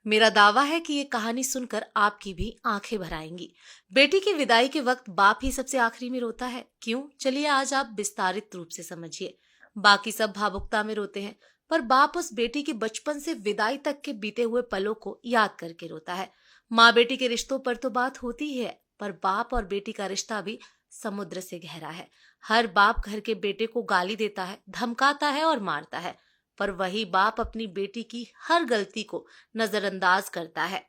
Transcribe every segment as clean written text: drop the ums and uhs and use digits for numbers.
मेरा दावा है कि ये कहानी सुनकर आपकी भी आंखें भर आएंगी। बेटी की विदाई के वक्त बाप ही सबसे आखिरी में रोता है। क्यों? चलिए आज आप विस्तारित रूप से समझिए। बाकी सब भावुकता में रोते हैं, पर बाप उस बेटी के बचपन से विदाई तक के बीते हुए पलों को याद करके रोता है। माँ बेटी के रिश्तों पर तो बात होती ही है, पर बाप और बेटी का रिश्ता भी समुद्र से गहरा है। हर बाप घर के बेटे को गाली देता है, धमकाता है और मारता है, पर वही बाप अपनी बेटी की हर गलती को नजरअंदाज करता है।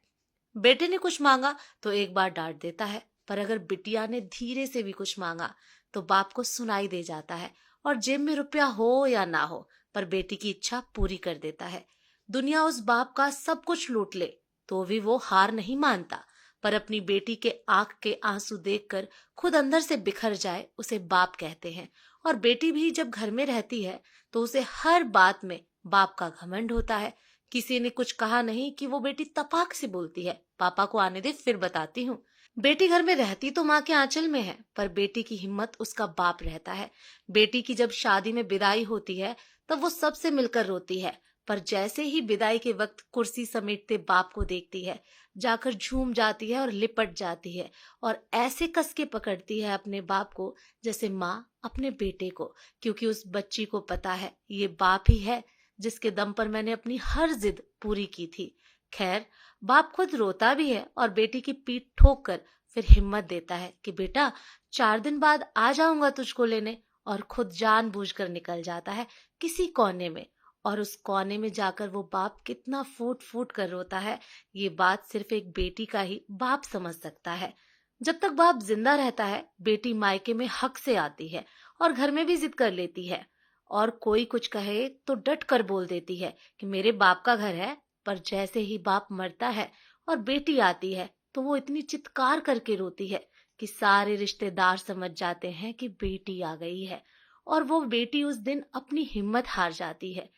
बेटे ने कुछ मांगा तो एक बार डांट देता है, पर अगर बिटिया ने धीरे से भी कुछ मांगा तो बाप को सुनाई दे जाता है और जेब में रुपया हो या ना हो, पर बेटी की इच्छा पूरी कर देता है। दुनिया उस बाप का सब कुछ लूट ले तो भी वो हार नहीं मानता, पर अपनी बेटी के आंख के आंसू देखकर खुद अंदर से बिखर जाए उसे बाप कहते हैं। और बेटी भी जब घर में रहती है तो उसे हर बात में बाप का घमंड होता है। किसी ने कुछ कहा नहीं कि वो बेटी तपाक से बोलती है, पापा को आने दे फिर बताती हूँ। बेटी घर में रहती तो माँ के आंचल में है, पर बेटी की हिम्मत उसका बाप रहता है। बेटी की जब शादी में विदाई होती है तब वो सबसे मिलकर रोती है, पर जैसे ही विदाई के वक्त कुर्सी समेटते बाप को देखती है, जाकर झूम जाती है और लिपट जाती है और ऐसे कस के पकड़ती है अपने बाप को जैसे माँ अपने बेटे को, क्योंकि उस बच्ची को पता है ये बाप ही है जिसके दम पर मैंने अपनी हर जिद पूरी की थी। खैर, बाप खुद रोता भी है और बेटी की पीठ ठोक कर फिर हिम्मत देता है कि बेटा 4 दिन बाद आ जाऊंगा तुझको लेने, और खुद जानबूझकर निकल जाता है किसी कोने में। और उस कोने में जाकर वो बाप कितना फूट फूट कर रोता है, ये बात सिर्फ एक बेटी का ही बाप समझ सकता है। जब तक बाप जिंदा रहता है बेटी मायके में हक से आती है और घर में भी जिद कर लेती है, और कोई कुछ कहे तो डट कर बोल देती है कि मेरे बाप का घर है। पर जैसे ही बाप मरता है और बेटी आती है तो वो इतनी चित्कार करके रोती है कि सारे रिश्तेदार समझ जाते हैं कि बेटी आ गई है। और वो बेटी उस दिन अपनी हिम्मत हार जाती है,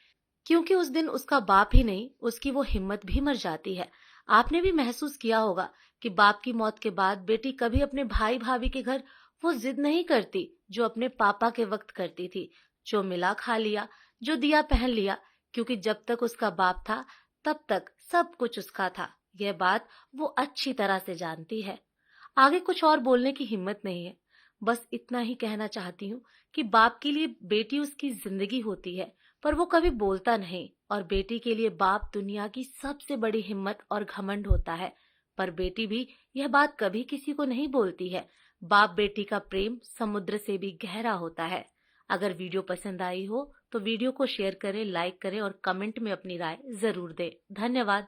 क्योंकि उस दिन उसका बाप ही नहीं उसकी वो हिम्मत भी मर जाती है। आपने भी महसूस किया होगा कि बाप की मौत के बाद बेटी कभी अपने भाई भाभी के घर वो जिद नहीं करती जो अपने पापा के वक्त करती थी। जो मिला खा लिया, जो दिया पहन लिया, क्योंकि जब तक उसका बाप था तब तक सब कुछ उसका था। यह बात वो अच्छी तरह से जानती है। आगे कुछ और बोलने की हिम्मत नहीं है, बस इतना ही कहना चाहती हूँ कि बाप के लिए बेटी उसकी जिंदगी होती है, पर वो कभी बोलता नहीं। और बेटी के लिए बाप दुनिया की सबसे बड़ी हिम्मत और घमंड होता है, पर बेटी भी यह बात कभी किसी को नहीं बोलती है। बाप बेटी का प्रेम समुद्र से भी गहरा होता है। अगर वीडियो पसंद आई हो तो वीडियो को शेयर करें, लाइक करें और कमेंट में अपनी राय जरूर दें। धन्यवाद।